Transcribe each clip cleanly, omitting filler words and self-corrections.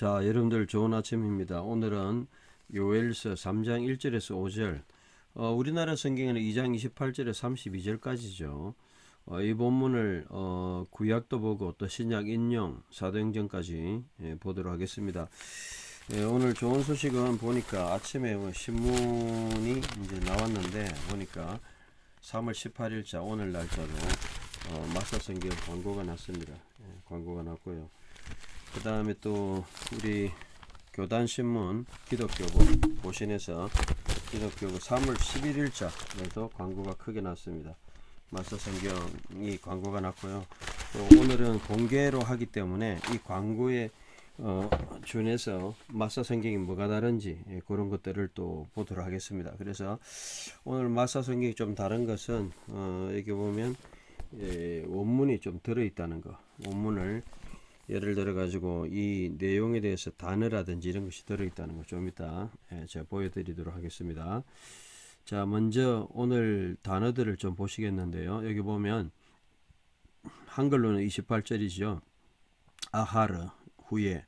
자, 여러분들 좋은 아침입니다. 오늘은 요엘서 3장 1절에서 5절, 우리나라 성경에는 2장 28절에서 32절까지죠. 이 본문을 구약도 보고 또 신약 인용, 사도행전까지 보도록 하겠습니다. 오늘 좋은 소식은 보니까 아침에 신문이 이제 나왔는데 보니까 3월 18일자 오늘 날짜로 마사성경 광고가 났습니다. 광고가 났고요. 그 다음에 또 우리 교단신문 기독교부 보신에서 기독교부 3월 11일자에도 광고가 크게 났습니다. 마사성경이 광고가 났고요. 또 오늘은 공개로 하기 때문에 이 광고에 준해서 마사성경이 뭐가 다른지 그런 것들을 또 보도록 하겠습니다. 그래서 오늘 마사성경이 좀 다른 것은 여기 보면 원문이 좀 들어있다는 거, 원문을 예를 들어 가지고 이 내용에 대해서 단어라든지 이런 것이 들어있다는 거 좀 이따 제가 보여드리도록 하겠습니다. 자, 먼저 오늘 단어들을 좀 보시겠는데요. 여기 보면 한글로는 28절이죠. 아하르 후에,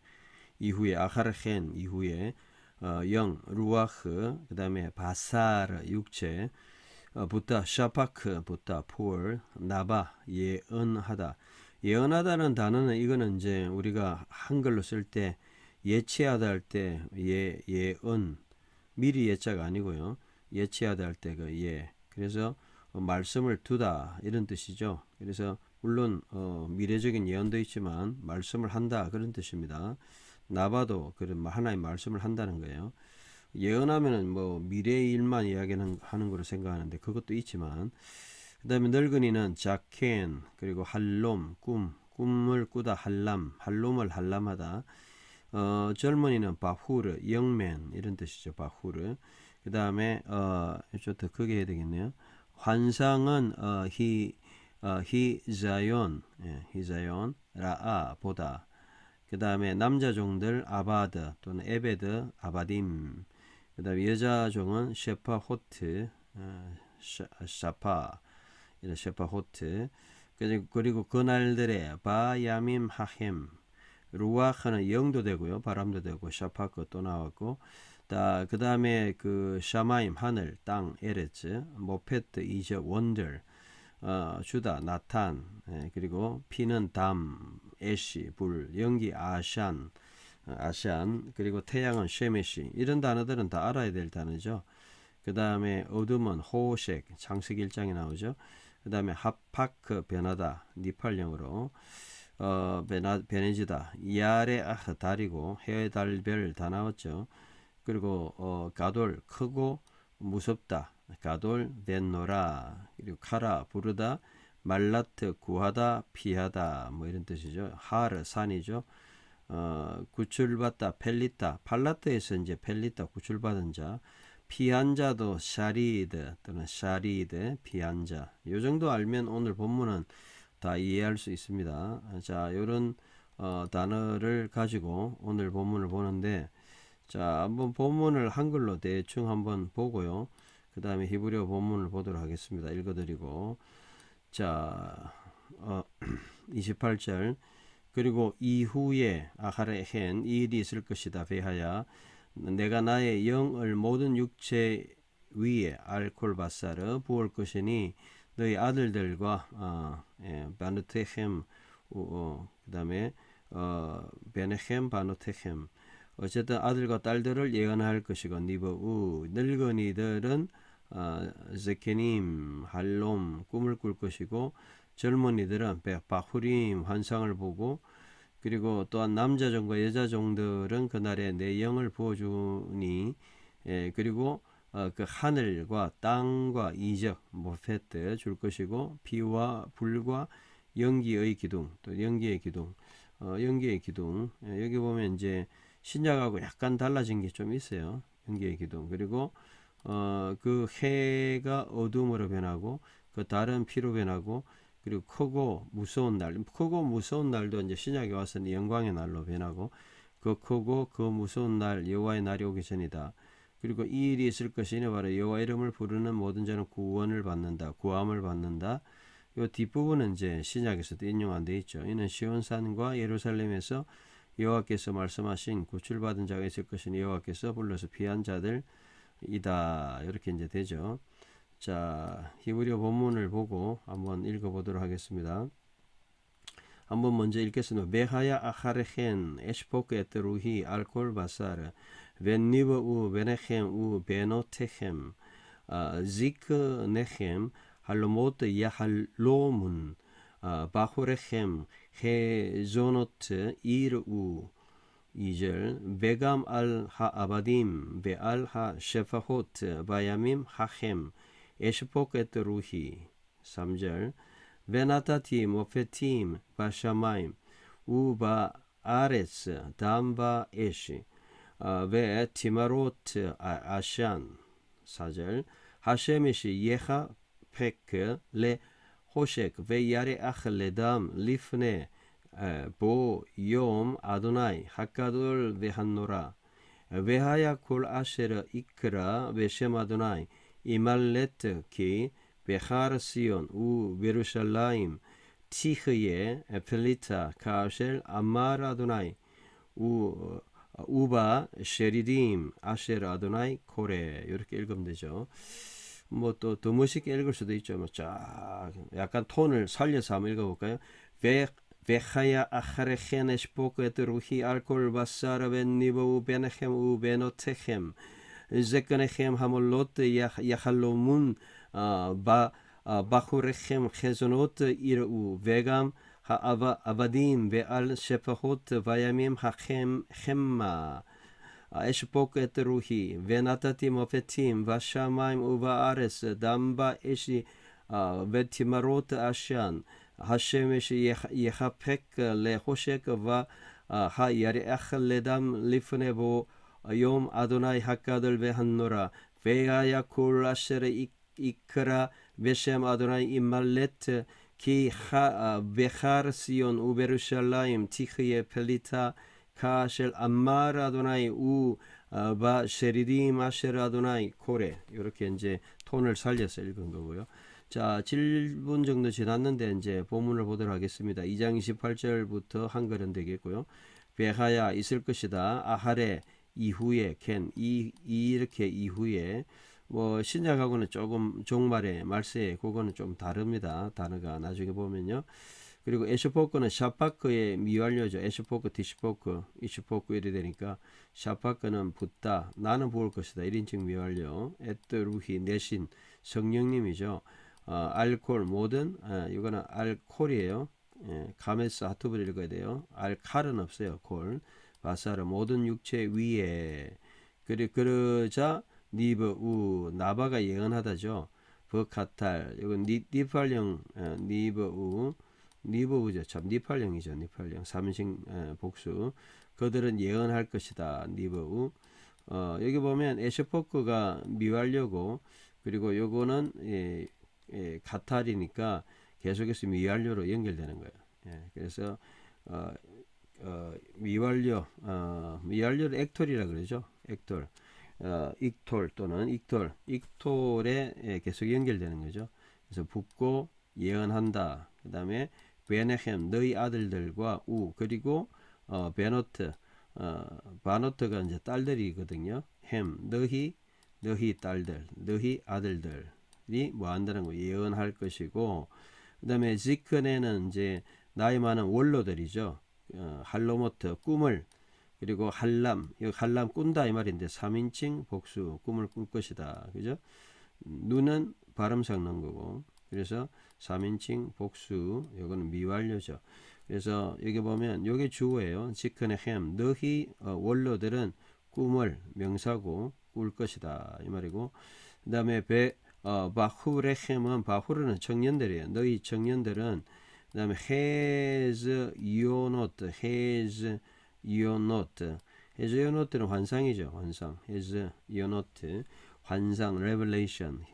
이후에 아하르헨 이후에 영 루아흐, 그 다음에 바사르 육체, 부타 샤파크 부타 폴, 나바 예언하다. 예언하다는 단어는 이거는 이제 우리가 한글로 쓸 때 예치하다 할 때 예언, 미리 예자가 아니고요. 예치하다 할 때 그 예. 그래서 말씀을 두다 이런 뜻이죠. 그래서 물론 미래적인 예언도 있지만 말씀을 한다 그런 뜻입니다. 나바도 그런 하나의 말씀을 한다는 거예요. 예언하면은 뭐 미래의 일만 이야기하는 거로 생각하는데 그것도 있지만, 그 다음에 늙은이는 자켄, 그리고 할롬, 꿈을 꾸다, 할롬을 할람하다. 젊은이는 바후르, 영맨 이런 뜻이죠. 바후르. 그 다음에 좀 더 크게 해야 되겠네요. 환상은 히자yon, 히자yon, 라아, 보다. 그 다음에 남자종들 아바드 또는 에베드, 아바딤. 그 다음에 여자종은 셰파호트, 샤파, 이런 셰파호트. 그리고 그날들의 바야밈 하햄, 루아흐는 영도 되고요, 바람도 되고, 샤파크 또 나왔고, 그 다음에 그 샤마임 하늘, 땅, 에레츠, 모페트 이적 원더, 주다 나탄, 그리고 피는 담, 애시 불, 연기 아샨, 그리고 태양은 쉐메시. 이런 단어들은 다 알아야 될 단어죠. 그 다음에 어둠은 호색, 창세기 1장에 나오죠. 그 다음에 하파크 변하다, 니팔령으로 베네지다, 야레 달이고 해의 달별 다 나왔죠. 그리고 가돌 크고 무섭다, 가돌 덴노라, 그리고 카라 부르다, 말라트 구하다 피하다 뭐 이런 뜻이죠. 하르 산이죠. 구출받다 펠리타, 팔라트에서 이제 펠리타 구출받은 자, 피한 자도 샤리드 또는 샤리드, 피한 자. 요 정도 알면 오늘 본문은 다 이해할 수 있습니다. 자, 이런 단어를 가지고 오늘 본문을 보는데, 자, 한번 본문을 한글로 대충 한번 보고요. 그 다음에 히브리어 본문을 보도록 하겠습니다. 읽어드리고, 자, 28절. 그리고 이후에 아하레헨 이 일이 있을 것이다. 베하야, 내가 나의 영을 모든 육체 위에 알콜 바사르 부을 것이니 너희 아들들과 바누테헴, 그 다음에 베네헴 바누테헴, 어쨌든 아들과 딸들을 예언할 것이고, 니버우 늙은이들은 제케님 할롬 꿈을 꿀 것이고, 젊은이들은 바후림 환상을 보고, 그리고 또한 남자종과 여자종들은 그날에 내 영을 부어주니, 그리고 그 하늘과 땅과 이적 모페트 줄 것이고, 비와 불과 연기의 기둥, 또 연기의 기둥, 연기의 기둥. 여기 보면 이제 신약하고 약간 달라진 게 좀 있어요. 연기의 기둥. 그리고 그 해가 어둠으로 변하고 그 달은 피로 변하고, 그리고 크고 무서운 날도 이제 신약에 와서는 영광의 날로 변하고, 그 크고 그 무서운 날 여호와의 날이 오기 전이다. 그리고 이 일이 있을 것이니 바로 여호와 이름을 부르는 모든 자는 구원을 받는다, 구함을 받는다. 이 뒷부분은 이제 신약에서도 인용 안 돼 있죠. 이는 시온산과 예루살렘에서 여호와께서 말씀하신 구출받은 자가 있을 것이니 여호와께서 불러서 피한 자들이다. 이렇게 이제 되죠. 자, 히브리어 본문을 보고 한번 읽어보도록 하겠습니다. 한번 먼저 읽겠습니다. 베하야 아하레헨 에시포크 에트루히 알콜 바사르 벤니버 우 베네헴 우 베노테헴 지크 네헴 할로모트 야할로문 바후레헴 헤조노트 이르우 2절 베감 알 하아바딤 베알 하셰파호트 바야밈 하헴 에시포크 에트루히 3절 베나타티 모페팀 바샤마임 우바 아레스 담바 에시 베 티마로트 아샨 4절 하셰미시 예하 페크 레 호셰크 베 야레 아흐레담 리프네 보 욤 아도나이 하카돌 베한노라 베하야 콜 아셰르 이크라 베셈 아도나이 이말레트 키 베하르 시온 우 베루샬라임 티흐예 펠리타 카쉘 아마르 아도나이 우 우바 쉐리딤 아셰르 아도나이 코레 이렇게 읽으면 되죠. 뭐 또 더 멋있게 읽을 수도 있죠. 뭐 쫙 약간 톤을 살려서 한번 읽어볼까요? 베하야 아하레헨 에시포크 에트루히 알콜 바사르 벤니보 우 베네헴 우 베노테헴 제크네헴 하몰로트 야할로문 바후레헴 헤조노트 이르우 베감 하아바딘 베알 셰파호트 바야밈 하헴 헴마 에시포크 에트루히 베나타티 모페팀 바샤마임 우바아레스 담바 에시 베티마로트 아샨 하셰메시 예하페크 레호셰크 바 하야레아클레담 리프네보 욤 아도나이 하카들 베한노라 베아야 콜라셰르 이크라 베셈 아도나이 임말레트 키 베하르 시온 우베르샬라임 티흐예 펠리타 카쉘 암마르 아도나이 우바 쉐리디 마셰르 아도나이 코레 이렇게 이제 톤을 살려서 읽은 거고요. 자, 7분 정도 지났는데 이제 본문을 보도록 하겠습니다. 2장 28절부터 한글은 되겠고요. 베하야 있을 것이다. 아하레 이후에 켄 이렇게 이후에 뭐 신약하고는 조금 종말의 말세 그거는 좀 다릅니다. 단어가 나중에 보면요. 그리고 에시포크는 샤파크의 미완료죠. 에시포크, 디시포크, 이시포크 이래 되니까 샤파크는 붙다. 나는 부을 것이다. 1인칭 미완료. 에뜨루히 내신 성령님이죠. 알콜 모든 이거는 알콜이에요. 가메스 하투브를 읽어야 돼요. 알칼은 없어요. 콜. 바사르 모든 육체 위에 그러자 니브 우 나바가 예언하다죠. 버카탈 이건 니팔령 니브 우 니브우죠. 참 니팔령이죠. 니팔령 3인칭 복수. 그들은 예언할 것이다. 니브우. 여기 보면 에시포크가 미완료고 그리고 요거는 가탈이니까 계속해서 미완료로 연결되는 거예요. 그래서 미완료를 액톨이라 그러죠. 액톨. 익톨 또는 익톨에 계속 연결되는 거죠. 그래서 붙고 예언한다. 그 다음에 베네헴 너희 아들들과 우 그리고 베노트 바노트가 이제 딸들이거든요. 햄 너희 딸들 너희 아들들이 뭐 한다는 거 예언할 것이고 그 다음에 지크네는 이제 나이 많은 원로들이죠. 할로모트 꿈을 그리고 할람 꾼다 이 말인데 3인칭 복수 꿈을 꿀 것이다. 그죠? 눈은 발음 섞는 거고 그래서 3인칭 복수 요거는 미완료죠. 그래서 여기 보면 요게 주어예요. 지크네 햄 너희 원로들은 꿈을 명사고 꿀 것이다 이 말이고 그 다음에 바후레햄은 바후르는 청년들이에요. 너희 청년들은 그 다음에 헤즈 요노트 헤즈 요노트는 환상이죠. 환상 헤즈 요노트 환상 레벨레이션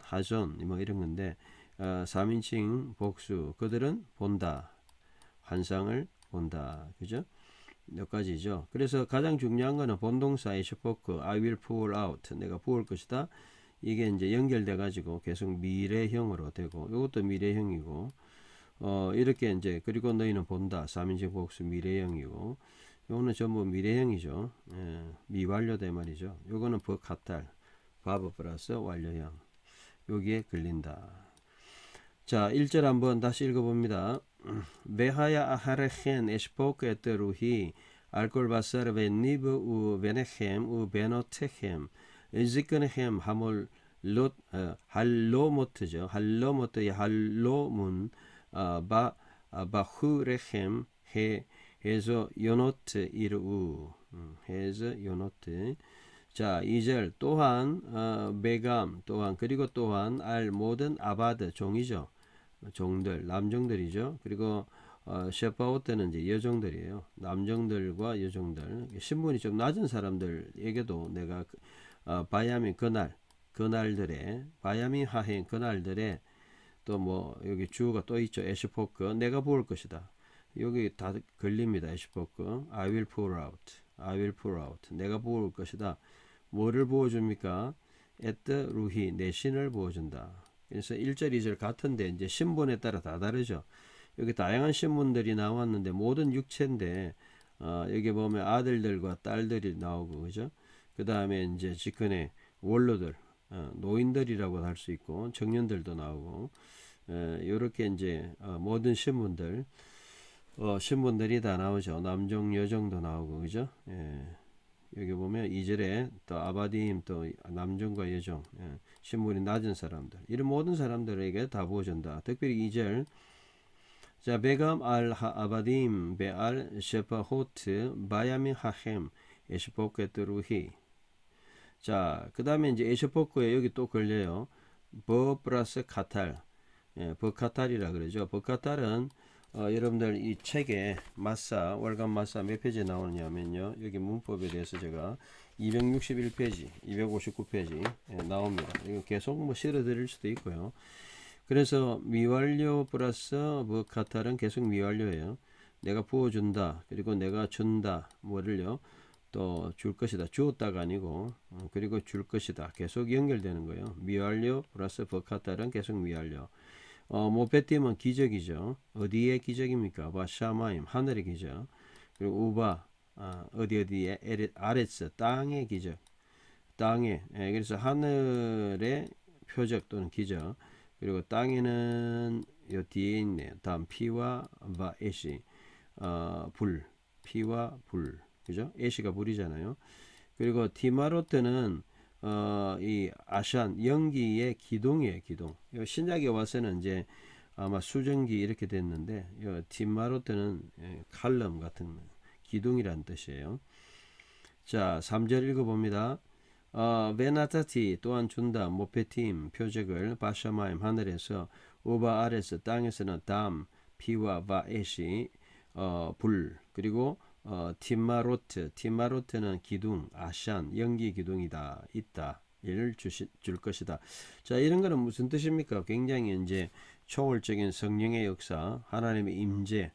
하존 뭐 이런 건데 3인칭 복수 그들은 본다 환상을 본다 그죠? 몇 가지죠. 그래서 가장 중요한 거는 본동사 에시포크 I will pour out 내가 부을 것이다. 이게 이제 연결돼 가지고 계속 미래형으로 되고 이것도 미래형이고 이렇게 이제 그리고 너희는 본다. 3인칭 복수 미래형이고 요거는 전부 미래형이죠. 예, 미완료대 말이죠. 요거는 버카탈 바브 플러스 완료형 여기에 걸린다. 자, 1절 한번 다시 읽어봅니다. 베하야 아하레헨 에시포크 에테루히 알콜 바사르 베니브 우 베네헴 우 베노테헴 이즈크네헴 하몰 롯 할로모트죠. 할로모트의 할로문 바 바후레헴 해 해서 요노트 이르우 해서 요노트. 자, 2절 또한 베감 또한 그리고 또한 알 모든 아바드 종이죠. 종들 남종들이죠. 그리고 셰파오트는 이제 여종들이에요. 남종들과 여종들. 신분이 좀 낮은 사람들에게도 내가 바야민 그날들의 바야민 하행 그날들의 또 뭐 여기 주어가 또 있죠. 에시포크 내가 부을 것이다. 여기 다 걸립니다. 에시포크 I will pour out. I will pour out. 내가 부을 것이다. 뭐를 부어줍니까? 에뜨 루히 내 신을 부어준다. 그래서 1절 2절 같은데 이제 신분에 따라 다 다르죠. 여기 다양한 신분들이 나왔는데 모든 육체인데 여기 보면 아들들과 딸들이 나오고 그죠? 그 다음에 이제 직근의 원로들 노인들이라고 할 수 있고 청년들도 나오고 이렇게 이제 모든 신분들 신분들이 다 나오죠. 남종 여종도 나오고 그죠? 예. 여기 보면 2절에 또 아바dim 또 남종과 여종 신분이 낮은 사람들 이런 모든 사람들에게 다 부어준다. 특별히 2절 자 베감 알 아바dim 베알 셰파호트 바야민 하햄 에시포케트루히. 자 그 다음에 이제 에시포크에 여기 또 걸려요. 버 플러스 카탈 버카탈이라 그러죠. 버카탈은 여러분들 이 책에 마사 월간 마사 몇 페이지에 나오느냐면요. 여기 문법에 대해서 제가 261페이지, 259페이지 나옵니다. 이거 계속 뭐 실어 드릴 수도 있고요. 그래서 미완료 플러스 버카탈은 계속 미완료예요. 내가 부어준다. 그리고 내가 준다. 뭐를요? 또 줄 것이다. 주었다가 아니고 그리고 줄 것이다. 계속 연결되는 거예요. 미완료 플러스 버카탈은 계속 미완료. 모페팀은 기적이죠. 어디의 기적입니까? 바샤마임 하늘의 기적. 그리고 우바 어디에 아레츠 땅의 기적. 땅에 그래서 하늘의 표적 또는 기적. 그리고 땅에는 요 뒤에 있네요. 다음 피와 바에시 불 피와 불 그죠? 에시가 불이잖아요. 그리고 티마로트는 이 아샨 연기의 기둥이에요. 기둥. 신약에 와서는 이제 아마 수증기 이렇게 됐는데 티마로트는 칼럼 같은 기둥이란 뜻이에요. 자 3절 읽어봅니다. 베나타티 또한 준다. 모페팀 표적을 바샤마임 하늘에서 우바 아레스 땅에서는 담 피와 바에시 불 그리고 티마로트는 기둥, 아샨, 연기 기둥이다, 있다, 얘를 줄 것이다. 자, 이런 거는 무슨 뜻입니까? 굉장히 이제 초월적인 성령의 역사, 하나님의 임재,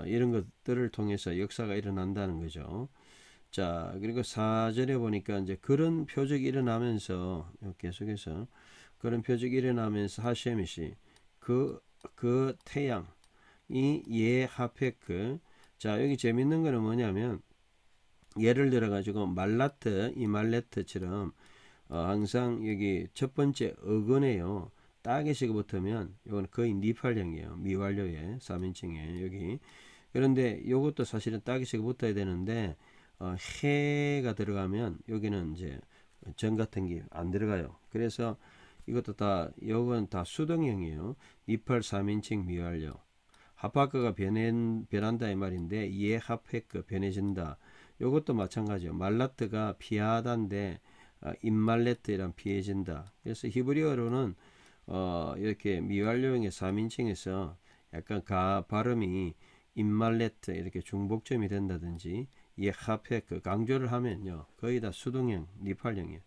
이런 것들을 통해서 역사가 일어난다는 거죠. 자, 그리고 4절에 보니까 이제 그런 표적이 일어나면서, 계속해서 그런 표적이 일어나면서 하셰미시, 그 태양이 예하페크, 자 여기 재밌는 거는 뭐냐면 예를 들어 가지고 말라트 이말레트처럼 항상 여기 첫 번째 어근에요 따개시가 붙으면 이건 거의 니팔형이에요. 미완료에 3인칭에 여기. 그런데 이것도 사실은 따개시가 붙어야 되는데 해가 들어가면 여기는 이제 전 같은 게 안 들어가요. 그래서 이것도 다 이건 다 수동형이에요. 니팔 3인칭 미완료. 하파크가 변한다 이 말인데 예하페크 변해진다. 이것도 마찬가지예요. 말라트가 피하다인데 임말레트랑 피해진다. 그래서 히브리어로는 이렇게 미완료형의 3인칭에서 약간 발음이 임말레트 이렇게 중복점이 된다든지 예하페크 강조를 하면요 거의 다 수동형 니팔형이에요.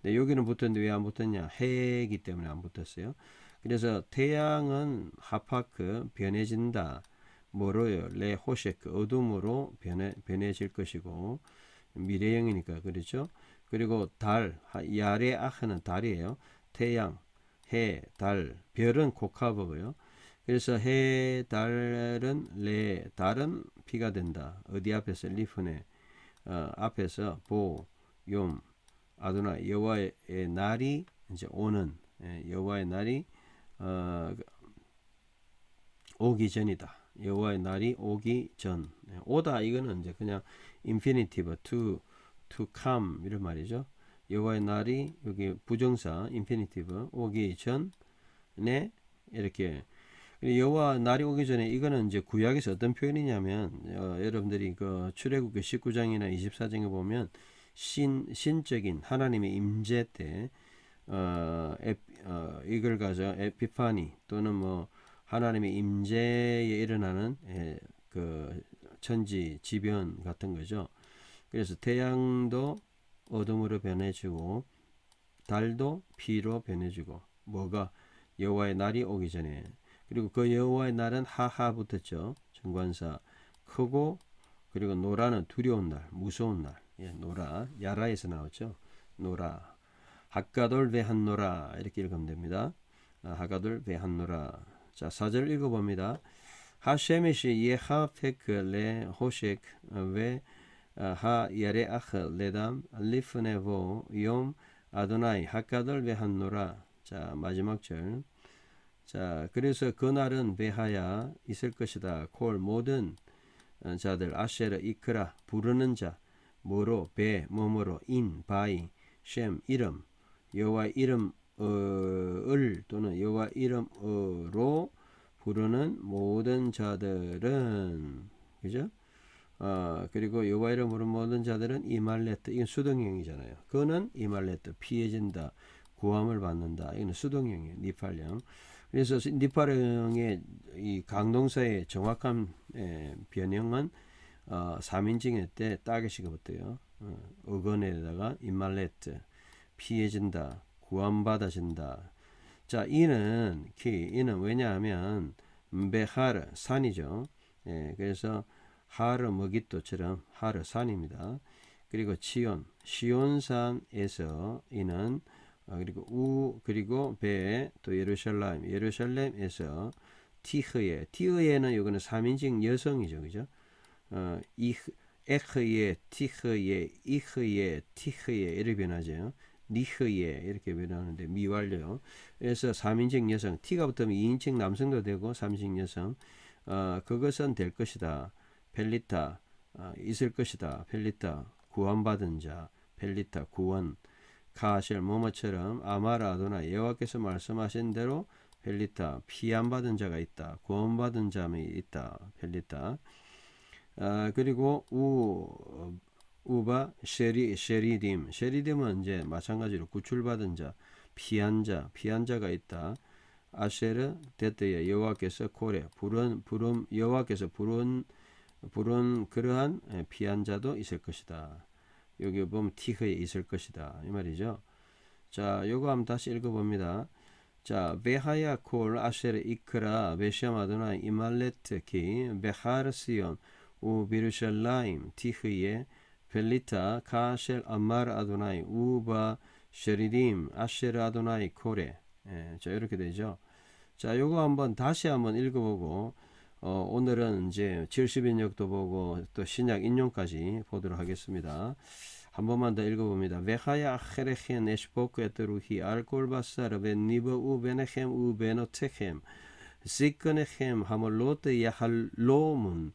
근데 여기는 붙었는데 왜 안 붙었냐? 해이기 때문에 안 붙었어요. 그래서 태양은 하파크 변해진다. 뭐로요? 레호셰크 어둠으로 변해질 것이고 미래형이니까 그렇죠. 그리고 달 야레아흐는 달이에요. 태양, 해, 달, 별은 코카버고요. 그래서 해, 달은 레, 달은 피가 된다. 어디 앞에서 리프네 앞에서 보, 욤, 아도나 여호와의 날이 이제 오는 여호와의 날이 오기 전이다. 여호와의 날이 오기 전. 오다 이거는 이제 그냥 인피니티브 to come 이런 말이죠. 여호와의 날이 여기 부정사 인피니티브 오기 전에 이렇게 여호와 날이 오기 전에 이거는 이제 구약에서 어떤 표현이냐면 여러분들이 그 출애굽기 19장이나 24장에 보면 신적인 하나님의 임재 때 이걸 가져 에피파니 또는 뭐 하나님의 임재에 일어나는 그 천지 지변 같은 거죠. 그래서 태양도 어둠으로 변해지고 달도 피로 변해지고 뭐가 여호와의 날이 오기 전에 그리고 그 여호와의 날은 하하 붙었죠. 정관사 크고 그리고 노라는 두려운 날 무서운 날 노라 야라에서 나왔죠. 노라 하가돌 베한노라 이렇게 읽으면 됩니다. 하가돌 베한노라. 자 4절 읽어봅니다. 하쉐메시 예하페크 레 호셰크 웨 하 야레아흐 레담 리프네보 욤 아도나이 하가돌 베한노라. 자 마지막 절. 자 그래서 그날은 베하야 있을 것이다. 콜 모든 자들 아쉐르 이크라 부르는 자 뭐로 베 뭐뭐로 인 바이 셴 이름 여호와의 이름을 또는 여호와 이름으로 부르는 모든 자들은 그죠? 그리고 여호와 이름 부르는 모든 자들은 이말레트 이건 수동형이잖아요. 그는 이말레트 피해진다 구함을 받는다 이건 수동형이에요. 니팔령. 그래서 니팔령의 이 강동사의 정확한 변형은 3인칭일 때 따개시가 붙어요. 어건에다가 이말레트 피해진다 구함받아진다. 자 이는 왜냐하면 베하르 산이죠. 그래서 하르 머깃도처럼 하르 산입니다. 그리고 시온산에서 이는 그리고 베 또 예루살렘에서 티흐에는 이거는 3인칭 여성이죠. 그죠? 에흐예 티흐예 이흐예 티흐예 이렇게 변하죠. 니흐예 이렇게 변하는데 미완료. 그래서 3인칭 여성 T가 붙으면 2인칭 남성도 되고 3인칭 여성 그것은 될 것이다. 펠리타 있을 것이다. 펠리타 구원받은 자 펠리타 구원 카실 뭐뭐처럼 아마라 아도나 여호와께서 말씀하신 대로 펠리타 피안받은 자가 있다. 구원받은 자이 있다. 펠리타 그리고 우바 쉐리딤은 이제 마찬가지로 구출받은 자 피한 자가 있다. 아쉐르 데트에 여호와께서 코레 부른 여호와께서 부른 그러한 피한 자도 있을 것이다. 여기 보면 티흐에 있을 것이다 이 말이죠. 자 요거 한번 다시 읽어봅니다. 자 베하야 콜 아쉐르 이크라 베시암 아도나이 이말레트 키 베하르시온 우 비르샬라임 티흐에 벨리타 카쉘 아마르 아도나이 우바 쉐리딤 아쉐르 아도나이 코레. 자 이렇게 되죠. 자 요거 한번 다시 한번 읽어보고 오늘은 이제 70인역도 보고 또 신약 인용까지 보도록 하겠습니다. 한 번만 더 읽어봅니다. 베하야 헤레헨 에시포크 에트루히 알콜바사르 벤니버 우베네헴 우베노테헴 시크네헴 하몰로트 야할로문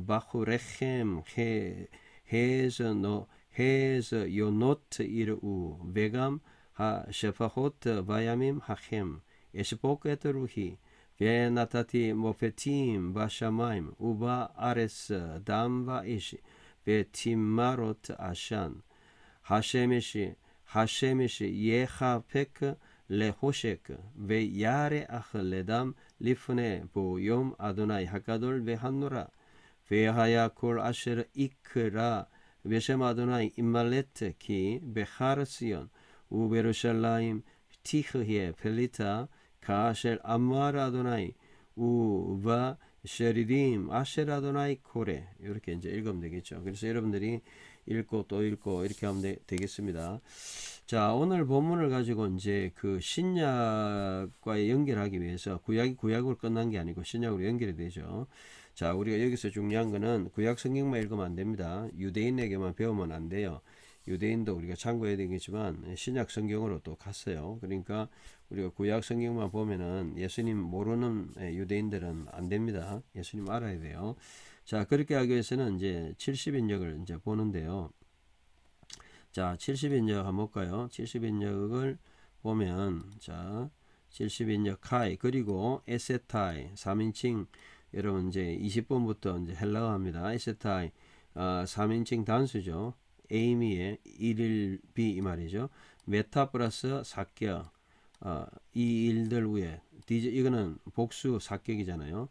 바후레헴 헤즈 요노트 이르우 베감 하 셰파호트 바야밈 하헴 에시포크 에트루히 베나타티 모페팀 바샤마임 우바 아레스 담바 이시 베팀마로트 아샨 하셰메시 예하페크 레호셰크 베야레 아흐레담 리프네 보욤 아도나이 하가돌 베한노라 베하야 콜 아쉐르 이크라 베셈 아도나이 임말레트 키 베하르시온 우베르샬라임 티흐히에 펠리타 카쉘 아마라 아도나이 우바 쉐리딤 아쉐라도나이 코레 이렇게 이제 읽으면 되겠죠. 그래서 여러분들이 읽고 또 읽고 이렇게 하면 되겠습니다. 자, 오늘 본문을 가지고 이제 그 신약과의 연결하기 위해서 구약으로 끝난 게 아니고 신약으로 연결이 되죠. 자, 우리가 여기서 중요한 거는 구약 성경만 읽으면 안 됩니다. 유대인에게만 배우면 안 돼요. 유대인도 우리가 참고해야 되겠지만 신약 성경으로 또 갔어요. 그러니까 우리가 구약 성경만 보면은 예수님 모르는 유대인들은 안 됩니다. 예수님 알아야 돼요. 자, 그렇게 하기 위해서는 이제 70인역을 이제 보는데요. 자, 70인역 한번 볼까요? 70인역을 보면 자, 70인역 카이 그리고 에세타이 3인칭 여러분 이제 20번부터 이제 헬라어입니다. 에세타이 3인칭 단수죠. 에이미의 1일 비 이 말이죠. 메타 플러스 사격 이 일들 후에 이거는 복수 사격이잖아요.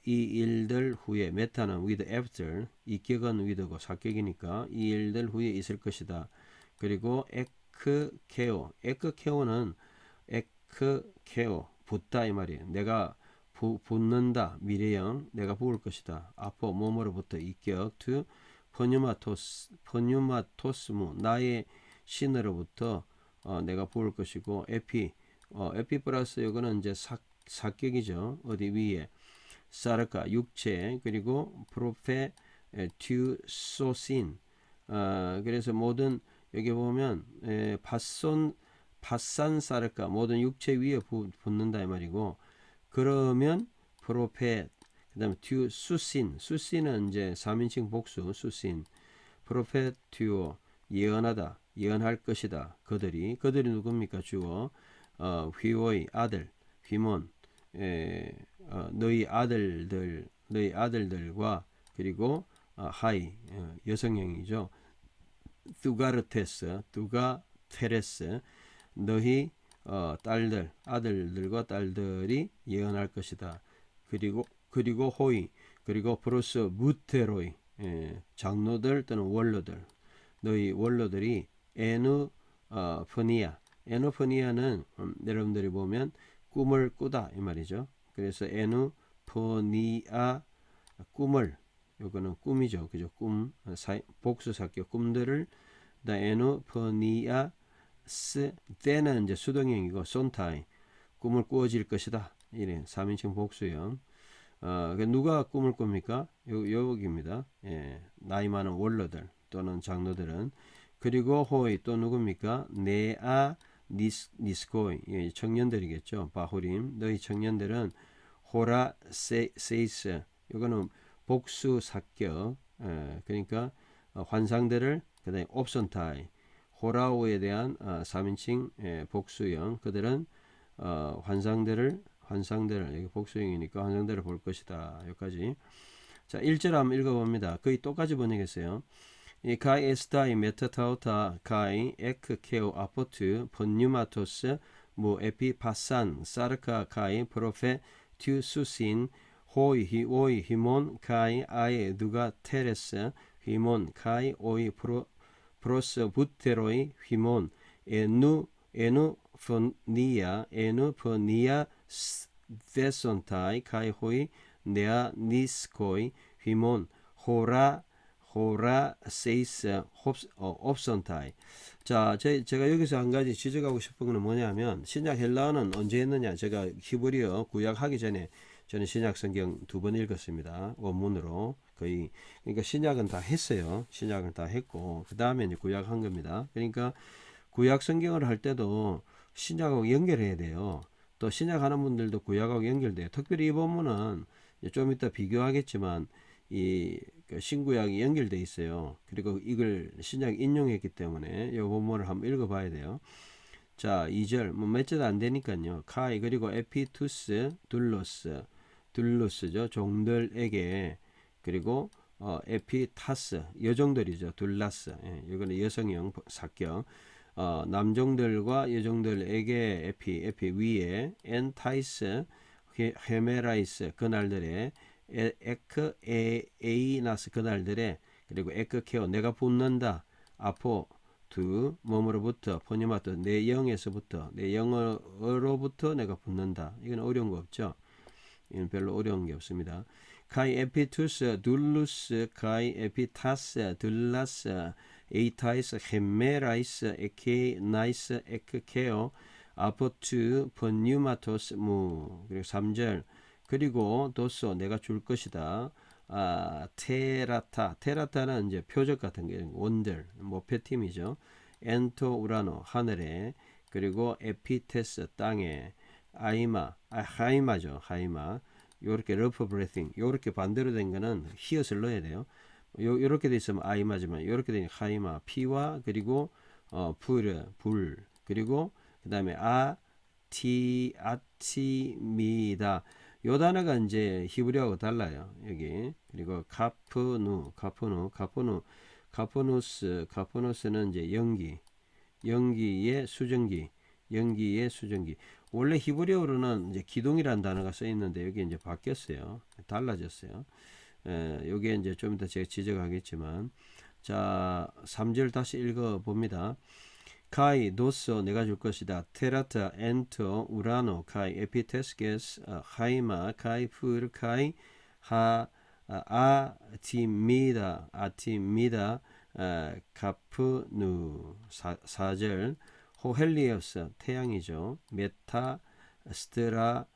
이 일들 후에 메타는 with after 이격은 with고 사격이니까 이 일들 후에 있을 것이다. 그리고 에크케오는 에크케오 붓다 이 말이에요. 내가 붓는다 미래형 내가 부을 것이다. 아포 몸으로부터 이격 to 퍼뉴마토스무 나의 신으로부터 내가 부을 것이고 에피 플러스 이거는 이제 사격이죠. 어디 위에 사르카 육체 그리고 프로페 튜소신 그래서 모든 여기 보면 바산 사르카 모든 육체 위에 붙는다 이 말이고 그러면 프로페 그 다음에 수신은 이제 3인칭 복수 수신 프로페 튜오 예언하다 예언할 것이다 그들이 누굽니까 주어 휘오의 아들 휘몬 너희 아들들과 그리고 하이 여성형이죠. 두가테레스 너희 아들들과 딸들이 예언할 것이다. 그리고 호이 그리고 프로스 무테로이 장로들 또는 원로들 너희 원로들이 에누포니아는 여러분들이 보면 꿈을 꾸다 이 말이죠. 그래서 에누포니아 꿈을 요거는 꿈이죠. 그죠? 꿈 복수 사격 꿈들을 에누포니아 때는 이제 수동형이고 손타이 꿈을 꾸어질 것이다. 이래 3인칭 복수형. 누가 꿈을 꿉니까? 여기입니다. 나이 많은 원로들 또는 장로들은 그리고 호이 또 누굽니까? 네아 니스코이 청년들이겠죠. 바호림 너희 청년들은 호라 세이스 이거는 복수 삭격 그러니까 환상들을 그다음에 옵선타이 호라오에 대한 3인칭 복수형 그들은 환상들을 여기 복수형이니까 환상들을 볼 것이다. 여기까지. 자 1절 한번 읽어봅니다. 거의 똑같이 번역했어요. 가이 에스타이 메타타우타 가이 에크케오 아포트 번뉴마토스 무 에피 파산 사르카 가이 프로페 튜수신 호이 히몬 가이 아예 누가 테레스 히몬 가이 오이 프로스 부테로이 히몬 에누포니아 데손타이 가이 호이 네아 니스코이 히몬 호라세이스 옵선타이. 자, 제가 여기서 한 가지 지적하고 싶은 거는 뭐냐면 신약 헬라어는 언제 했느냐? 제가 히브리어 구약하기 전에 저는 신약 성경 2번 읽었습니다. 원문으로 거의 그러니까 신약은 다 했어요. 신약은 다 했고 그 다음에 이제 구약한 겁니다. 그러니까 구약 성경을 할 때도 신약하고 연결해야 돼요. 또 신약하는 분들도 구약하고 연결돼요. 특별히 이 본문은 좀 이따 비교하겠지만 이 신구약이 연결돼 있어요. 그리고 이걸 신약 인용했기 때문에 이 본문을 한번 읽어봐야 돼요. 자 2절 뭐 몇 절 안 되니까요. 카이 그리고 에피투스 둘로스죠. 종들에게 그리고 에피타스 여종들이죠. 둘라스 이거는 여성형 사격 남종들과 여종들에게 에피 위에 엔타이스 헤메라이스 그날들의 에크 에이나스 그날들의 그리고 에크케오 내가 붙는다 아포 두 몸으로부터 포니마토 내 영에서부터 내 영어로부터 내가 붙는다. 이건 어려운 거 없죠. 이는 별로 어려운 게 없습니다. 카이 에피투스 둘루스 카이 에피타스 둘라스 에이타이스 헨메라이스 에케 나이스 에크케어 아포트 번뉴마토스 무. 그리고 3절 그리고 도소 내가 줄 것이다. 테라타는 이제 표적 같은 게 원들 모페팀이죠. 엔토 우라노 하늘에 그리고 에피테스 땅에 하이마죠. 하이마. 요렇게 러프 브레싱 요렇게 반대로 된 거는 히읗을 넣어야 돼요. 요렇게 돼 있으면 아이마지만 요렇게 되니 하이마 피와 그리고 불 그리고 그다음에 아티미다. 요 단어가 이제 히브리어하고 달라요. 여기. 그리고 카포누스는 이제 연기의 수증기. 원래 히브리어로는 이제 기둥이라는 단어가 써 있는데 여기 이제 바뀌었어요. 달라졌어요. 요게 이제 좀 이따 제가 지적하겠지만 자, 3절 다시 읽어 봅니다. 카이 노소 내가 줄 것이다. 테라타 엔토 우라노 카이 에피테스게스 하이마 카이 풀 카이 아티미다 카프누 4절 호헬리오스 태양이죠. 메타스트라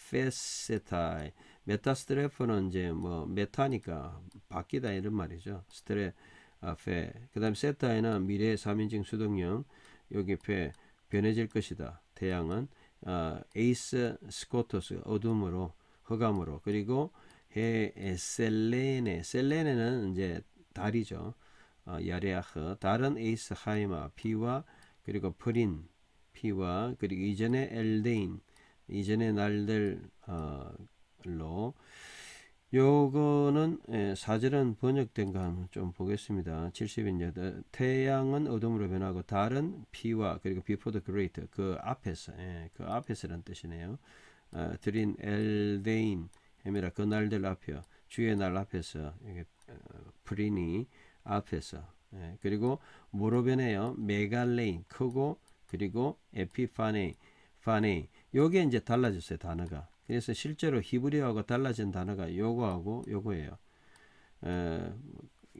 페세타이 메타스트레프는 이제 뭐 메타니까 바뀌다 이런 말이죠. 페. 그다음 세타에는 미래의 3인칭 수동형 여기 페 변해질 것이다. 태양은 에이스 스코토스 어둠으로 흑암으로 그리고 셀레네는 이제 달이죠. 야레아흐 달은 에이스 하이마 피와 그리고 프린 피와 그리고 이전의 엘데인 이전의 날들로 요거는 4절은 번역된 거 한번 좀 보겠습니다. 70인데 태양은 어둠으로 변하고 달은 피와 그리고 before the great 그 앞에서란 뜻이네요. 드린 엘데인 헤메라 그 날들 앞이요. 주의 날 앞에서 프린이 앞에서 그리고 뭐로 변해요? 메갈레인 크고 그리고 에피파네 요게 이제 달라졌어요. 단어가. 그래서 실제로 히브리어하고 달라진 단어가 요거하고 요거예요.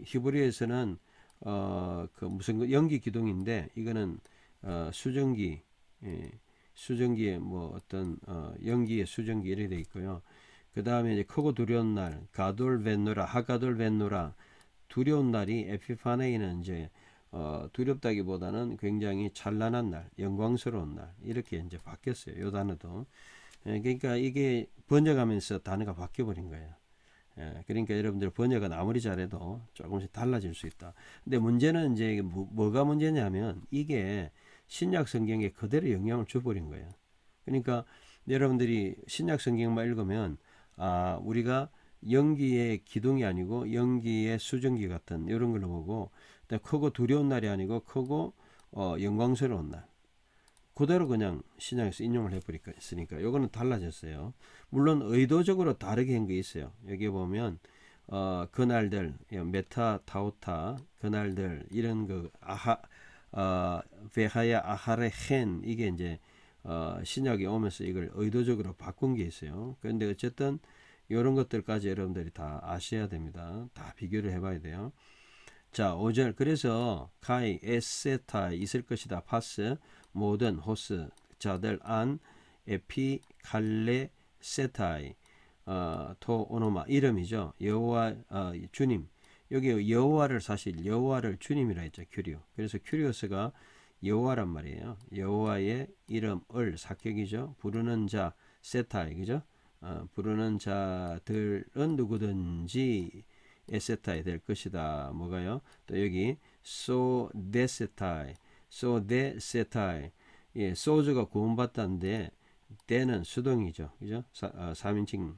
히브리어에서는 그 무슨 연기 기둥인데 이거는 수증기, 수증기의 뭐 어떤 연기의 수증기 이렇게 돼 있고요. 그 다음에 이제 크고 두려운 날, 하가돌 벤노라 두려운 날이 에피파네이는 이제 두렵다기보다는 굉장히 찬란한 날, 영광스러운 날 이렇게 이제 바뀌었어요. 요 단어도. 그러니까 이게 번역하면서 단어가 바뀌어버린 거예요. 그러니까 여러분들 번역은 아무리 잘해도 조금씩 달라질 수 있다. 근데 문제는 이제 뭐가 문제냐면 이게 신약 성경에 그대로 영향을 줘버린 거예요. 그러니까 여러분들이 신약 성경만 읽으면 우리가 연기의 기둥이 아니고 연기의 수증기 같은 이런 걸로 보고 크고 두려운 날이 아니고 크고 영광스러운 날 그대로 그냥 신약에서 인용을 해버리니까 요거는 달라졌어요. 물론 의도적으로 다르게 한 게 있어요. 여기 보면 그날들 메타 타오타 그날들 이런 그 베하야 아하레 헨 이게 이제 신약이 오면서 이걸 의도적으로 바꾼 게 있어요. 그런데 어쨌든 이런 것들까지 여러분들이 다 아셔야 됩니다. 다 비교를 해봐야 돼요. 자, 5절. 그래서 카이 에세타 있을 것이다. 파스 모든 호스 자들 안 에피 칼레 세타이 토 오노마 이름이죠. 여호와 주님. 여기 여호와를 사실 여호와를 주님이라 했죠. 큐리오. 그래서 큐리오스가 여호와란 말이에요. 여호와의 이름을 사격이죠. 부르는 자 세타이 그죠? 부르는 자들은 누구든지 에세타이 될 것이다. 뭐가요? 또 여기 소데세타이 예, 소주가 구원받다는데 때는 수동이죠. 그죠? 3인칭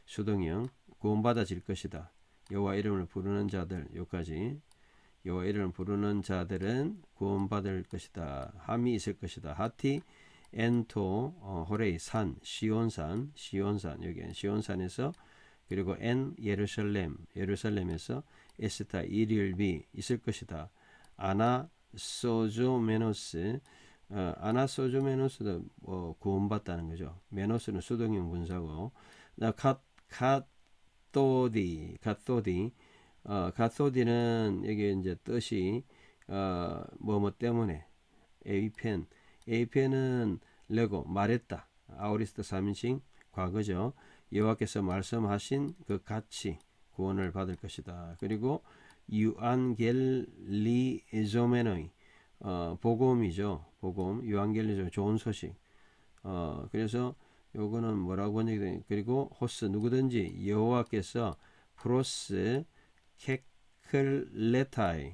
수동형 구원받아질 것이다. 여호와 이름을 부르는 자들 여기까지 여호와 이름을 부르는 자들은 구원받을 것이다. 함이 있을 것이다. 하티 엔토 호레이 산 시온산 여기 시온산에서 그리고 엔 예루살렘에서 에스타 이릴비 있을 것이다. 아나소조메노스도 구원받다는 거죠. 메노스는 수동형 분사고 가토디. 가토디는 여기 이제 뜻이 뭐뭐 때문에 에이펜은 레고 말했다. 아우리스트 3인칭 과거죠. 여호와께서 말씀하신 그 같이 구원을 받을 것이다. 그리고 유안겔리조멘의 복음이죠. 복음, 유안겔리조 좋은 소식. 그래서 요거는 뭐라고 번역이 되냐? 그리고 호스 누구든지 여호와께서 프로스 케클레타이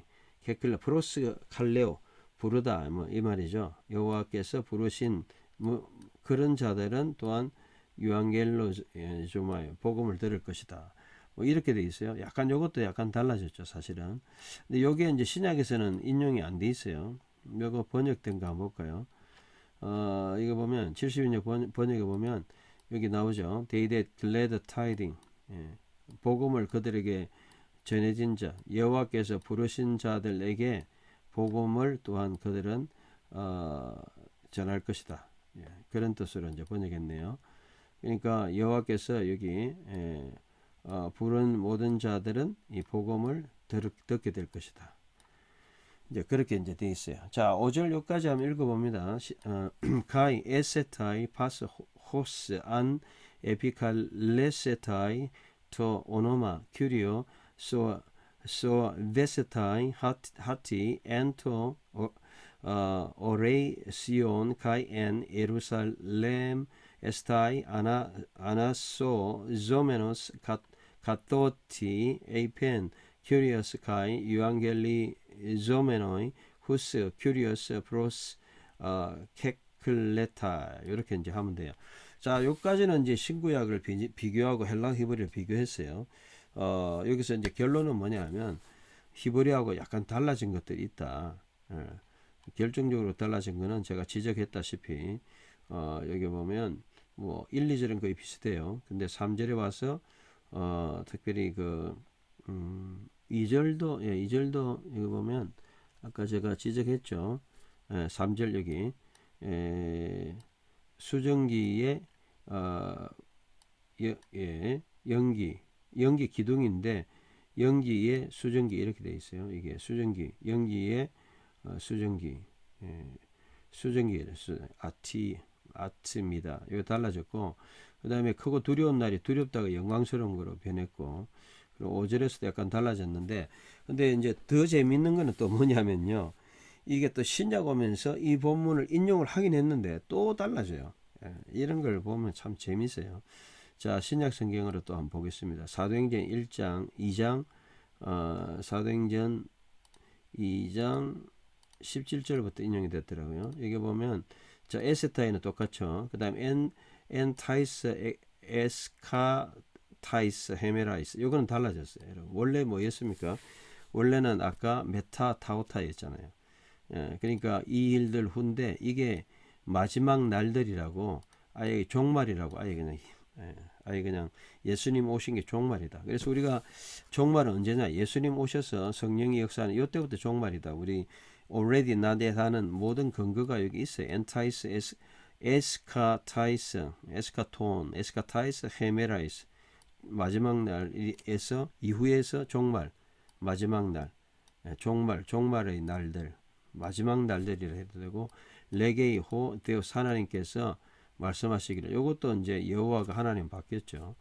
프로스 칼레오 부르다 뭐 이 말이죠. 여호와께서 부르신 뭐 그런 자들은 또한 유앙겔로조마요 복음을 들을 것이다. 뭐 이렇게 돼 있어요. 약간 요것도 약간 달라졌죠, 사실은. 근데 요게 이제 신약에서는 인용이 안 돼 있어요. 요거 번역된 거 한번 볼까요? 이거 보면 72년 번역에 보면 여기 나오죠. They that glad tiding. 예. 복음을 그들에게 전해진 자, 여호와께서 부르신 자들에게 복음을 또한 그들은 전할 것이다. 예. 그런 뜻으로 이제 번역했네요. 그러니까 여호와께서 여기 부른 모든 자들은 이 복음을 듣게 될 것이다. 이제 그렇게 이제 돼 있어요. 자, 5절 여기까지 한번 읽어봅니다. 가이 에세타이 파스 호스 안 에피칼레세타이 토 오노마 큐리오 소 베세타이 하티 엔토 오레이시온 가이 엔 예루살렘 에스타이 아나소 조메노스 가토티 에이펜 큐리어스 가이 유앙겔리 조메노이 후스 큐리어스 프로스 케클레타 이렇게 이제 하면 돼요. 자, 여기까지는 이제 신구약을 비교하고 헬라 히브리를 비교했어요. 여기서 이제 결론은 뭐냐면 히브리하고 약간 달라진 것들이 있다. 결정적으로 달라진 거는 제가 지적했다시피 여기 보면 뭐 1, 2절은 거의 비슷해요. 근데 3절에 와서 특별히 그 2절도 2절도 이거 보면 아까 제가 지적했죠. 3절 여기 수증기의 연기 기둥인데 연기의 수증기 이렇게 돼 있어요. 이게 수증기 연기의 수증기 아트입니다. 이거 달라졌고 그 다음에 크고 두려운 날이 두렵다가 영광스러운 거로 변했고 그리고 5절에서도 약간 달라졌는데 근데 이제 더 재밌는 거는 또 뭐냐면요. 이게 또 신약 오면서 이 본문을 인용을 하긴 했는데 또 달라져요. 이런 걸 보면 참 재밌어요. 자, 신약 성경으로 또 한번 보겠습니다. 사도행전 1장 2장 사도행전 2장 17절부터 인용이 됐더라고요. 여기 보면 자, 에세타이는 똑같죠. 그 다음 엔타이스 에스카타이스 헤메라이스 이거는 달라졌어요. 여러분. 원래 뭐였습니까? 원래는 아까 메타타오타였잖아요. 그러니까 이 일들 후인데 이게 마지막 날들이라고 아예 종말이라고 아예 그냥 예수님 오신 게 종말이다. 그래서 우리가 종말은 언제냐? 예수님 오셔서 성령의 역사는 이때부터 종말이다. 우리 already not yet 하는 모든 근거가 여기 있어요. 엔타이스 에스카타이스 에스카톤 에스카타이스 헤메라이스 마지막 날에서 이후에서 종말 마지막 날 종말의 날들 마지막 날들이라 해도 되고 레게이호 데우스 하나님께서 말씀하시기를 이것도 이제 여호와가 하나님 바뀌었죠.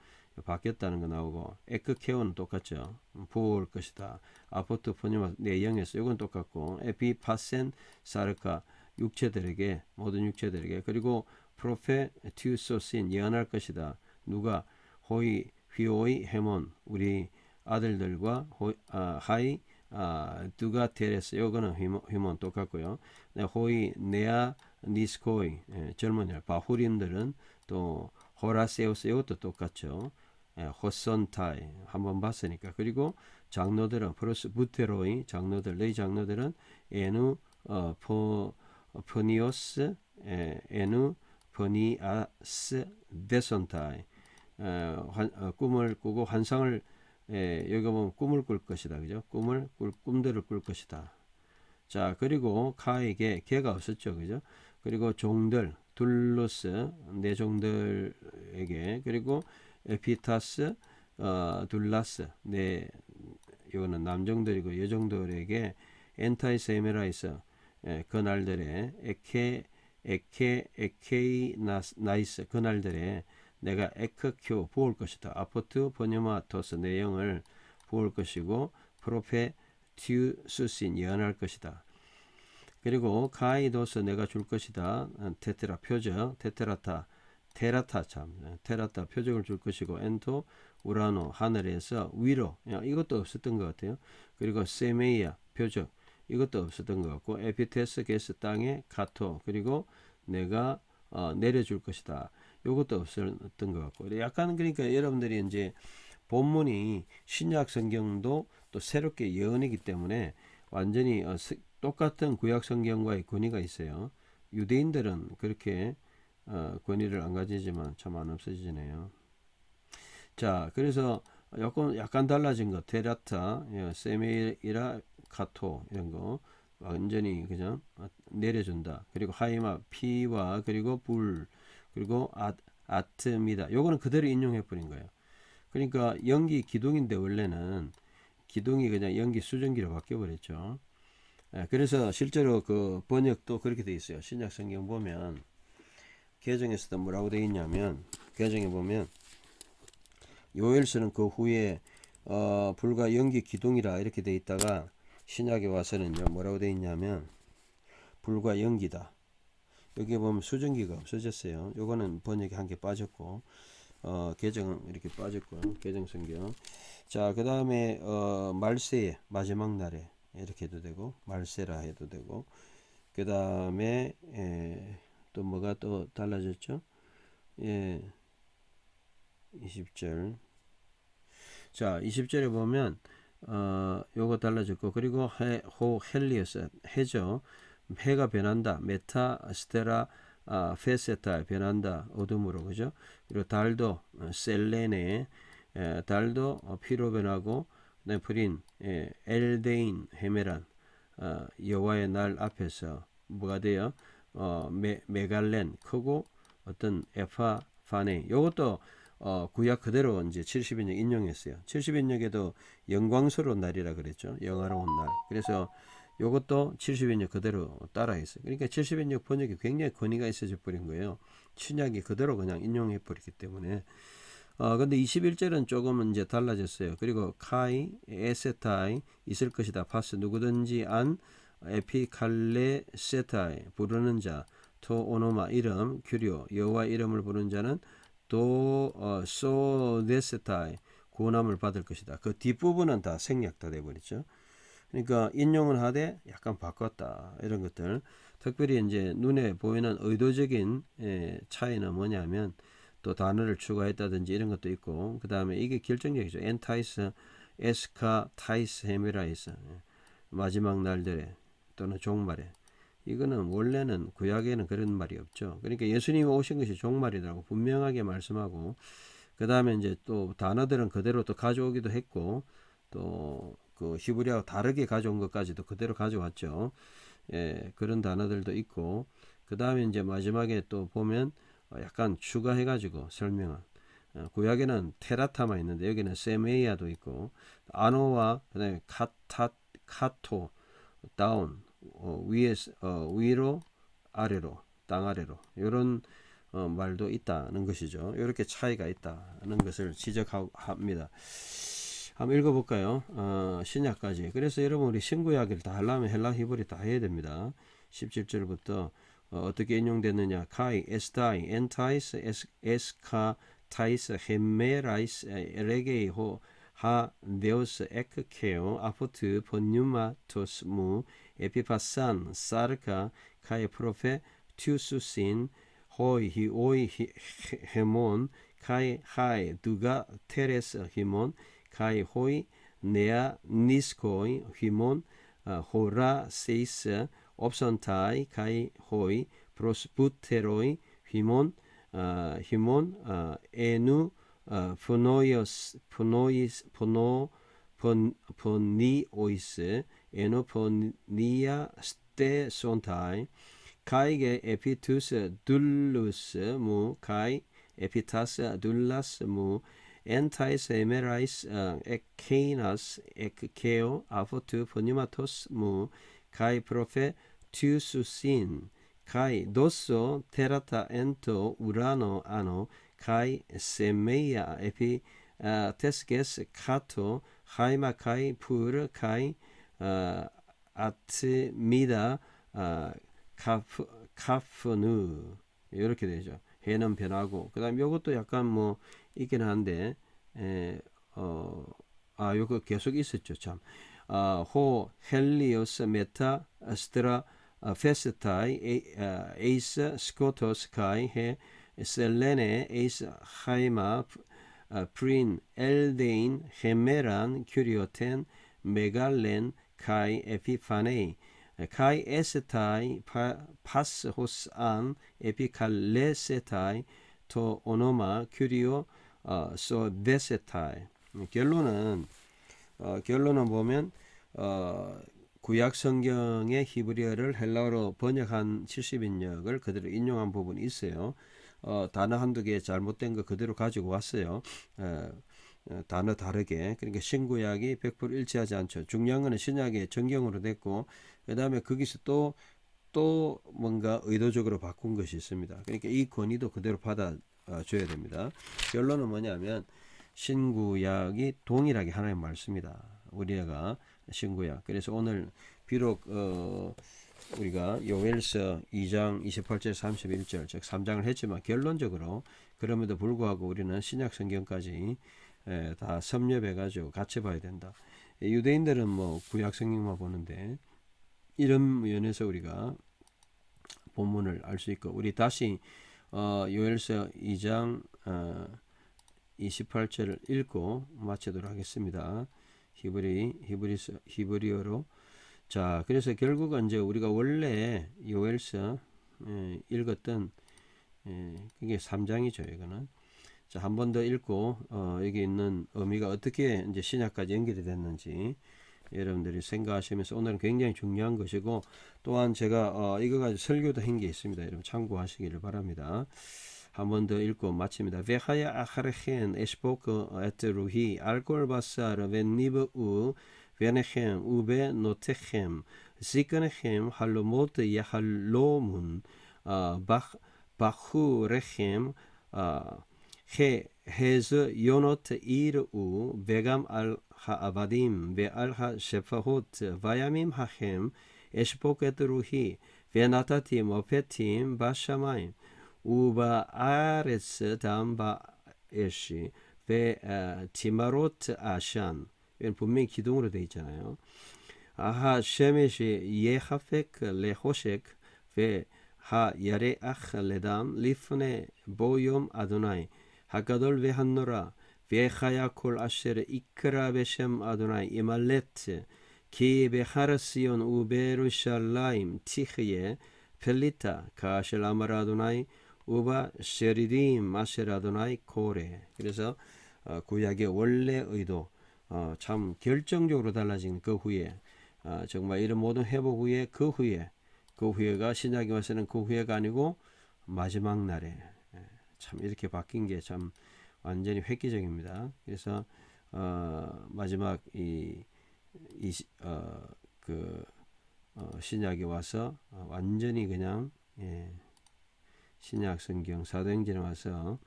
바뀌었다는 거 나오고 에크케오는 똑같죠. 부어올 것이다. 아포트 포니마 내 영에서 이건 똑같고 에피파센 사르카 육체들에게 모든 육체들에게 그리고 프로페티우소신 예언할 것이다. 누가 호이 휘오이 헤몬 우리 아들들과 하이 두가 테레스 요거는 휘몬 똑같고요. 호이 네아 니스코이 젊은 열 바후림들은 또 호라세우스 이것도 똑같죠. 호선타이 한번 봤으니까 그리고 장로들은 프로스 부테로이 장로들 너희 장로들은 에누 포니오스 에누 포니아스 데손타이 꿈을 꾸고 환상을 여기 보면 꿈을 꿀 것이다. 그죠? 꿈들을 꿀 것이다. 자, 그리고 카에게 개가 없었죠. 그죠? 그리고 종들 둘로스 내 종들에게 그리고 에피타스 둘라스 네 이거는 남종들이고 여종들에게 엔타이스 에메라이스 그날들의 에케이 나이스 그날들의 내가 에크큐 부을 것이다. 아포트 보니마토스 내 영을 부을 것이고 프로페티우스신 예언할 것이다. 그리고 카이도스 내가 줄 것이다. 테테라 표적 테라타 표적을 줄 것이고 엔토 우라노 하늘에서 위로 이것도 없었던 것 같아요. 그리고 세메이아 표적 이것도 없었던 것 같고 에피테스 게스 땅에 가토 그리고 내가 내려줄 것이다. 이것도 없었던 것 같고 약간 그러니까 여러분들이 이제 본문이 신약 성경도 또 새롭게 예언이기 때문에 완전히 똑같은 구약 성경과의 권위가 있어요. 유대인들은 그렇게 권위를 안 가지지만 참 안 없어지네요. 자, 그래서 약간 달라진 거 테라타, 세메이라 카토 이런 거 완전히 그냥 내려준다. 그리고 하이마 피와 그리고 불 그리고 아트미다. 요거는 그대로 인용해 버린 거예요. 그러니까 연기 기둥인데 원래는 기둥이 그냥 연기 수증기로 바뀌어 버렸죠. 그래서 실제로 그 번역도 그렇게 돼 있어요. 신약 성경 보면 개정에서도 뭐라고 돼 있냐면 개정에 보면 요엘서는 그 후에 불과 연기 기둥이라 이렇게 돼 있다가 신약에 와서는요 뭐라고 돼 있냐면 불과 연기다. 여기 보면 수증기가 없어졌어요. 요거는 번역이 한 개 빠졌고 개정은 이렇게 빠졌고요. 개정 성경. 자, 그 다음에 말세에 마지막 날에 이렇게 해도 되고 말세라 해도 되고 그 다음에 또 뭐가 또 달라졌죠? 20절. 자, 20절에 보면 요거 달라졌고 그리고 헬리오스 해죠. 해가 변한다. 메타 스테라 페세타 변한다. 어둠으로 그죠? 그리고 달도 셀레네 달도 피로 변하고 그다음에 프린 엘데인 헤메란 여호와의 날 앞에서 뭐가 돼요? 메갈렌 크고 어떤 에파파네 요것도 구약 그대로 이제 70인역 인용했어요. 70인역에도 영광스러운 날이라 그랬죠. 영화로운 날. 그래서 요것도 70인역 그대로 따라했어요. 그러니까 70인역 번역이 굉장히 권위가 있어져 버린 거예요. 신약이 그대로 그냥 인용해 버리기 때문에. 근데 21절은 조금 이제 달라졌어요. 그리고 카이, 에세타이 있을 것이다. 파스 누구든지 안 에피칼레 세타이 부르는 자, 토 오노마 이름, 규rio 여호와 이름을 부르는 자는 또 소데세타이 구원함을 받을 것이다. 그 뒷부분은 다 생략 다 돼버렸죠. 그러니까 인용을 하되 약간 바꿨다 이런 것들. 특별히 이제 눈에 보이는 의도적인 차이는 뭐냐면 또 단어를 추가했다든지 이런 것도 있고 그 다음에 이게 결정적이죠. 엔타이스, 에스카, 타이스, 헤메라이스 마지막 날들에 또는 종말에 이거는 원래는 구약에는 그런 말이 없죠. 그러니까 예수님이 오신 것이 종말이라고 분명하게 말씀하고 그 다음에 이제 또 단어들은 그대로 또 가져오기도 했고 또 그 히브리하고 다르게 가져온 것까지도 그대로 가져왔죠. 그런 단어들도 있고 그 다음에 이제 마지막에 또 보면 약간 추가해가지고 설명한 구약에는 테라타만 있는데 여기는 세메이아도 있고 아노와 그다음에 카토 다운 위로 아래로 땅 아래로 이런 말도 있다는 것이죠. 이렇게 차이가 있다는 것을 지적합니다. 한번 읽어볼까요? 신약까지. 그래서 여러분 우리 신구약을 다 하려면 헬라 히브리 다 해야 됩니다. 17절부터 어떻게 인용됐느냐? 카이, 에스타이, 엔타이스, 에스카, 타이스, 헤메라이스, 레게이호, 하, 네오스, 에크케오, 아포트, 본뉴마토스, 무, 에피파산, 사르카, 카이 프로페, 튜수신, 호이, 히오이, 헤몬, 카이, 하이, 두가, 테레스, 히몬, 카이, 호이, 네아, 니스코이, 히몬, 호라, 세이스, 옵선타이, 카이, 호이, 프로스부테로이, 히몬, 에누, 포니오이스, 에누 포니아 스테손타이, 카이게 에피투스 둘루스 무 카이 에피타스 둘라스 무 엔타이스 에메라이스 에케이나스 에크케오 아포트 포니마토스 무 카이 프로페 튜수신 카이 도소 테라타 엔토 우라노 아노 카이 세메이아 에피 테스게스 카토 하이마 카이 푸르 카이 아트미다 카프누 이렇게 되죠. 해는 변하고 그다음 요것도 약간 뭐 있긴 한데 요거 계속 있었죠 참. 호 헬리오스 메타 스트라 페스타이 에이스 스코토스 카이 해 셀레네 에이스 하이마 프린 엘데인 헤메란 큐리오텐 메갈렌 카이 에피파네이 카이 에스타이 파스호스 안 에피칼레세타이 토 오노마 큐리오 소데세타이 결론은 보면 구약 성경의 히브리어를 헬라어로 번역한 70인역을 그대로 인용한 부분이 있어요. 단어 한두 개 잘못된 거 그대로 가지고 왔어요. 단어 다르게. 그러니까 신구약이 100% 일치하지 않죠. 중요한 거는 신약의 정경으로 됐고 그 다음에 거기서 또 뭔가 의도적으로 바꾼 것이 있습니다. 그러니까 이 권위도 그대로 받아줘야 됩니다. 결론은 뭐냐면 신구약이 동일하게 하나님 말씀이다. 우리가 신구약. 그래서 오늘 비록 우리가 요엘서 2장 28절 31절 즉 3장을 했지만 결론적으로 그럼에도 불구하고 우리는 신약 성경까지 다 섭렵해 가지고 같이 봐야 된다. 유대인들은 뭐 구약 성경만 보는데 이런 면에서 우리가 본문을 알 수 있고 우리 다시 요엘서 2장 28절을 읽고 마치도록 하겠습니다. 히브리어로. 자, 그래서 결국은 이제 우리가 원래 요엘서 읽었던 그게 3장이죠, 이거는. 자, 한 번 더 읽고 여기 있는 의미가 어떻게 이제 신약까지 연결이 됐는지 여러분들이 생각하시면서 오늘은 굉장히 중요한 것이고 또한 제가 이거 가지고 설교도 한 게 있습니다. 여러분 참고하시기를 바랍니다. 한 번 더 읽고 마칩니다. 베하야 아하르헨 에스포크 에트루히 알골바사르 벤니브우 베네헴 우베 노테헴 시크네헴 할로모트 야할로문 바후레헴 헤즈 요노트 이르우 베감 알 하아바딤 베알 하셰파호트 바야밈 하헴 에스포케트루히 베나타팀 오페팀 바샤마임 우바 아레스 담바 에시 베 티마로트 아샨 이건 분명히 기둥으로 되어 있잖아요. 아하 셰메시 예하펙 레호셰크 베 하 야레아흐 레담 리프네 보욤 아도나이 하가돌 베한노라 베하야콜 아셰르 이크라 베셈 아도나이 이말레트 키 베하르시온 우베루샬라임 티흐예 펠리타 가실 아마라 아도나이 우바 셰리dim 아셰르 아도나이 코레. 그래서 구약의 원래 의도 참 결정적으로 달라진 그 후에 정말 이런 모든 회복 후에 그 후에가 신약에 와서는 그 후에가 아니고 마지막 날에 참 이렇게 바뀐 게 참 완전히 획기적입니다. 그래서 마지막 신약에 와서 완전히 그냥 신약 성경 사도행전에 와서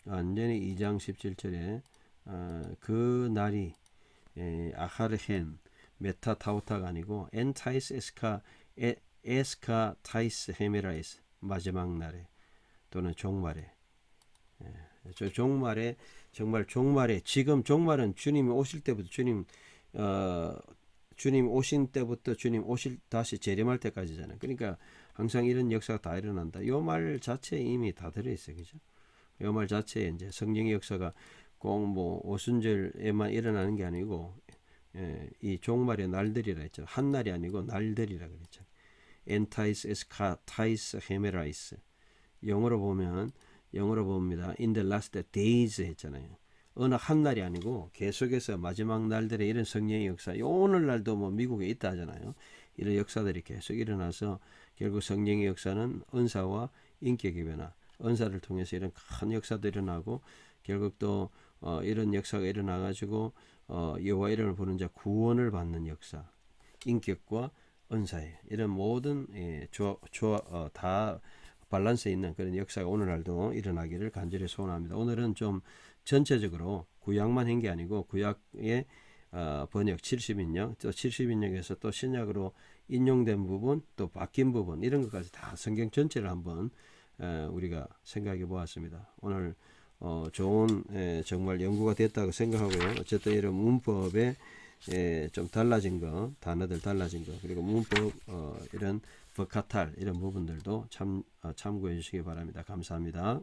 완전히 2장 17절에 그 날이 아하르헨 메타타우타가 아니고 엔타이스 에스카 타이스 헤메라이스 마지막 날에 또는 종말에 저 종말에 정말 종말에 지금 종말은 주님이 오실 때부터 주님 오신 때부터 주님 오실 다시 재림할 때까지잖아요. 그러니까 항상 이런 역사가 다 일어난다. 요 말 자체에 이미 다 들어있어요. 그죠? 요 말 자체에 이제 성령의 역사가 꼭 뭐 오순절에만 일어나는 게 아니고 이 종말의 날들이라 했잖아요. 한 날이 아니고 날들이라 그랬잖아요. 엔타이스 에스카 타이스 헤메라이스. 영어로 봅니다. In the last days 했잖아요. 어느 한 날이 아니고 계속해서 마지막 날들의 이런 성령의 역사. 오늘날도 뭐 미국에 있다 하잖아요. 이런 역사들이 계속 일어나서 결국 성령의 역사는 은사와 인격의 변화, 은사를 통해서 이런 큰 역사도 일어나고 결국 또 이런 역사가 일어나 가지고 여호와 이름을 부르는 자 구원을 받는 역사, 인격과 은사의 이런 모든 다 밸런스 있는 그런 역사가 오늘날도 일어나기를 간절히 소원합니다. 오늘은 좀 전체적으로 구약만 한 게 아니고 구약의 번역 70인역, 또 70인역에서 또 신약으로 인용된 부분, 또 바뀐 부분 이런 것까지 다 성경 전체를 한번 우리가 생각해 보았습니다. 오늘 좋은 정말 연구가 됐다고 생각하고요. 어쨌든 이런 문법에 좀 달라진 거, 단어들 달라진 거, 그리고 문법 이런 버카탈 이런 부분들도 참고해 주시기 바랍니다. 감사합니다.